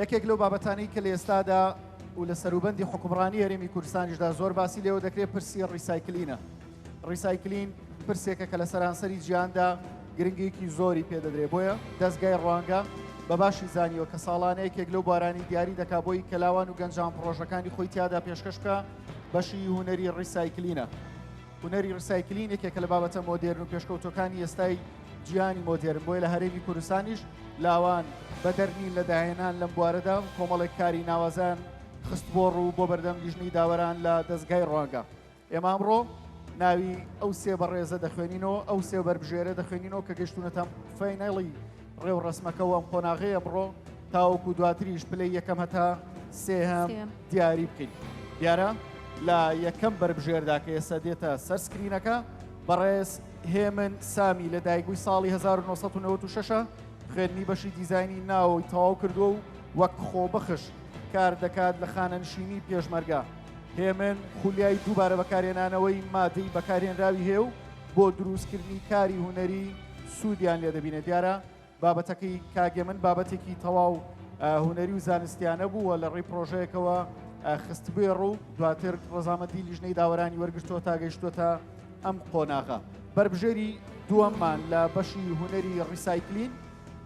یەکێک لەو بابەتانی کە لە ئێستادا و لە سەروبەندی حکومڕانی هەرێمی کوردستانیشدا زۆر باسی لێوە دەکرێت پرسی ڕیسایکلینە. ڕیسایکلین پرسێکە کە لە سەرانسەری جیهاندا گرنگێکی زۆری پێدەدرێت. بۆیە دەستگای ڕوانگە بە باشی زانیوە کە ساڵانە یەکێک لەو بارانی دیاری دەکا بۆی کەلاوان و گەنجان پرۆژەکانی خۆی تیادا پێشکەشکە بەشی هونەری ڕیسایکلینە. هونەری ڕیسایکلین یەکێکە لە بابەتە مۆدێرن و پێشکەوتەکانی ئێستای جیهانی مۆدێرن. بۆیە لە هەرێمی کوردستانیش لاوان بە دەرنین لە داهێنان لەم بوارەدا کۆمەڵێک کاری ناوازان خست بۆ ڕوو بۆ بەردەم لیژنەی داوەران لە دەستگای ڕوانگە. ئێمە ئەمڕۆ ناوی ئەو سێ بەڕێزە دەخوێنینەوە، ئەو سێ بەربژێرە دەخوێنینەوە کە گەشتونەتە فاینەڵی ڕێو ڕسمەکە و ئەم قۆناغەیە بڕۆ تاوەکو دواتریش پلەی یەکەم هەتا سێهەم دیاری بکەین. دیارە لە یەکەم بەربژێردا کە ئێستا دێتە سەر سکرینەکە بەڕێز هێمن سامی لە دایکبووی ساڵی 1996 خوێندنی بەشی دیزایانی ناوەوەی تەواو کردووە و وەک خۆبەخش کار دەکات لە خانەنشینی پێشمەرگا. هێمن خولیای دووبارە بەکارهێنانەوەی مادەی بەکارهێنراوی هێو بۆ دروستکردنی کاری هونەری سوودیان لێ دەبینێت. دیارە بابەتەکەی کاگێ من بابەتێکی تەواو هونەری و زانستیانە بووە لە ڕێی پرۆژەیەکەوە خست بێ ڕوو دواتر ڕەزامەندی لیژنەی داوەرانی وەرگرتووە تا گەیشتووەتە ئەم قۆناغە. بەربژێری دووەممان لە بەشی هونەری ڕیسایکلین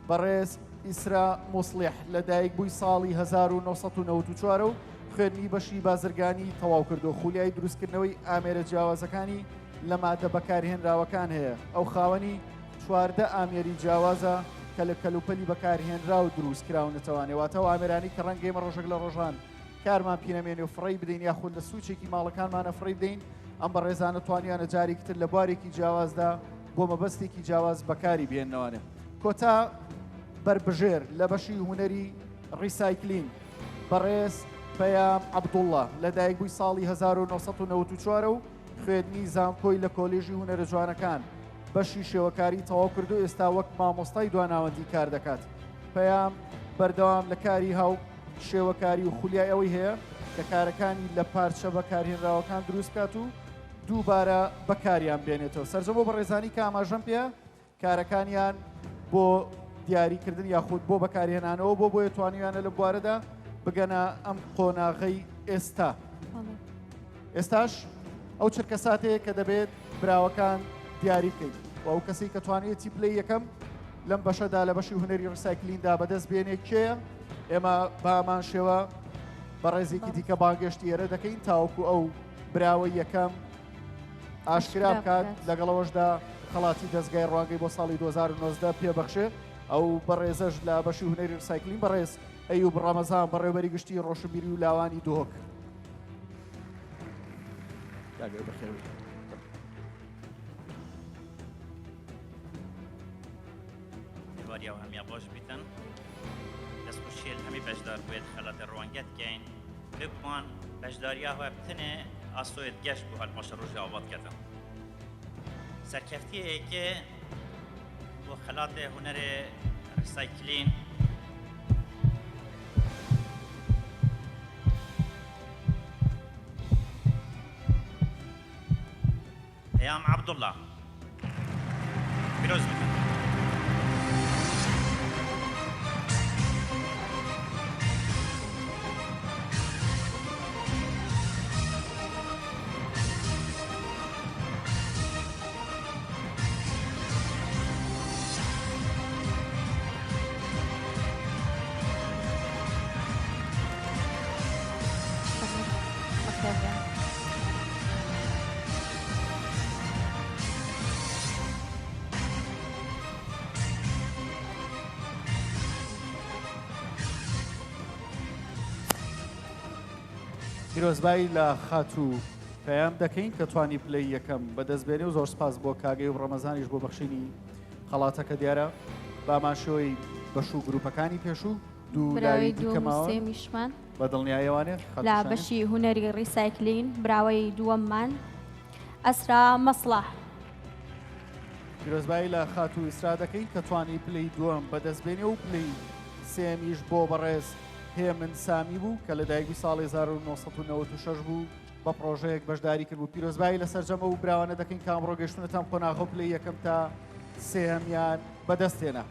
بەڕێز ئیسرا موسڵح لە دایکبووی ساڵی 1994 و خوێندنی بەشی بازرگانی تەواو کردو. خولیای دروستکردنەوەی ئامێرە جیاوازەکانی لە مادە بەکارهێنراوەکان هەیە. ئەو خاوەنی 14 ئامێری جیاوازە کە لە کەلوپەلی بەکارهێنرا و دروستکراون دەتوانێت ئەو ئامێرانی کە ڕەنگەی ئێمە ڕۆژێک لە ڕۆژان کارمان پینەمێنێ و فڕی بدەین یاخود لە سوچێکی ماڵەکانمانە فڕی بدەین. ئەم بەڕێزانە توانیانە جارێکتر لە بوارێکی جیاوازدا بۆ مەبەستێکی جیاواز بەکاری بێننەوەنێ. کۆتا بەربژێر لە بەشی هونەری ڕیسایکلین بەڕێز پەیام عەبدوڵڵا لە دایکبووی ساڵی 1994 و خوێندنی زانکۆی لە کۆلێژی هونەرە جوانەکان بەشی شێوەکاری تەواو کردو ئێستا وەک مامۆستای دواناوەندی کار دەکات. پەیام بەردەوام لە کاری هاو شێوەکاری و خولیای ئەوەی هەیە کە کارەکانی لە پارچە بەکارهێنراوەکان دروست بکات و دووبارە بەکاریان بێنێتەوە. سەرجەم بۆ بەڕێزانی کە ئاماژەم پێ کارەکانیان بۆ دیاریکردن یاخود بۆ بەکارهێنانەوە بۆ توانیوانە لە بوارەدا بگەنە ئەم قۆناغەی ئێستا. ئێستاش ئەو چرکە ساتەیە کە دەبێت براوەکان دیاری بکەیت و ئەو کەسی کە توانێتی پلەی یەکەم لەم بەشەدا لە بەشی هونەری ڕیسایکلیندا بەدەست بێنێ کێیە؟ ئێمە بامان شێوە بەڕێزێکی دیکە بانگەشتی ئێرە دەکەین تاوەکو ئەو براوەی یەکەم ئاشکرا بکات لەگەڵەوەشدا خەڵاتی دەستگای ڕوانگەی بۆ ساڵی 2019 پێبەخشێ. ئەو بەڕێزەش لە بەشی هونەری ڕیسایکلین بەڕێز ئەیوب ڕەمەزان بەڕێوەبەری گشتی ڕۆشنبیری و لاوانی دۆک. دیواریا و هەمیە بۆش بیتن دەستخوشیل هەمی بەشدار بێت خەڵاتە ڕوانگەت بکەین ببمان بەشداریا هەوە بتنێ ئاسۆیت گەشت بوو هەلمەشە ڕۆژی ئاوات کەتن سەرکەفتیەیەکێ بۆ خەڵاتە هونەرێ ڕیسایکلین پەیام عەبدوڵڵا پیرۆز بکەن. پیرۆزبایی لە خات و پەیام دەکەین کە توانی پلەی یەکەم بەدەستبێنێ و زۆر سپاس بۆ کاگەی و ڕەمەزانیش بۆ بەخشینی خەڵاتەکە. دیارە باماشەوەی بەش و گروپەکانی پێشوو دوو لاوی دیکەماوە میشمان بە دڵنیایەوانێت لا بەشی هونەری ڕیسایکلین براوەی دووەممان ئەسرا مەسڵح. پیرۆزبایی لە خات و ئیسرا دەکەین کە توانی پلەی دووەم بەدەستبێنێ و پلەی سێمیش بۆ بەڕێز هێمن سامی بوو کە لە دایکبووی ساڵی 1996 بوو بە پرۆژەیەک بەشداری کرد و پیرۆزبایی لە سەرجەمە و براوانە دەکەین کامڕۆ گەشتونەتان قۆناغە پلەی یەکەم تا سێهەمیان بەدەستێنە.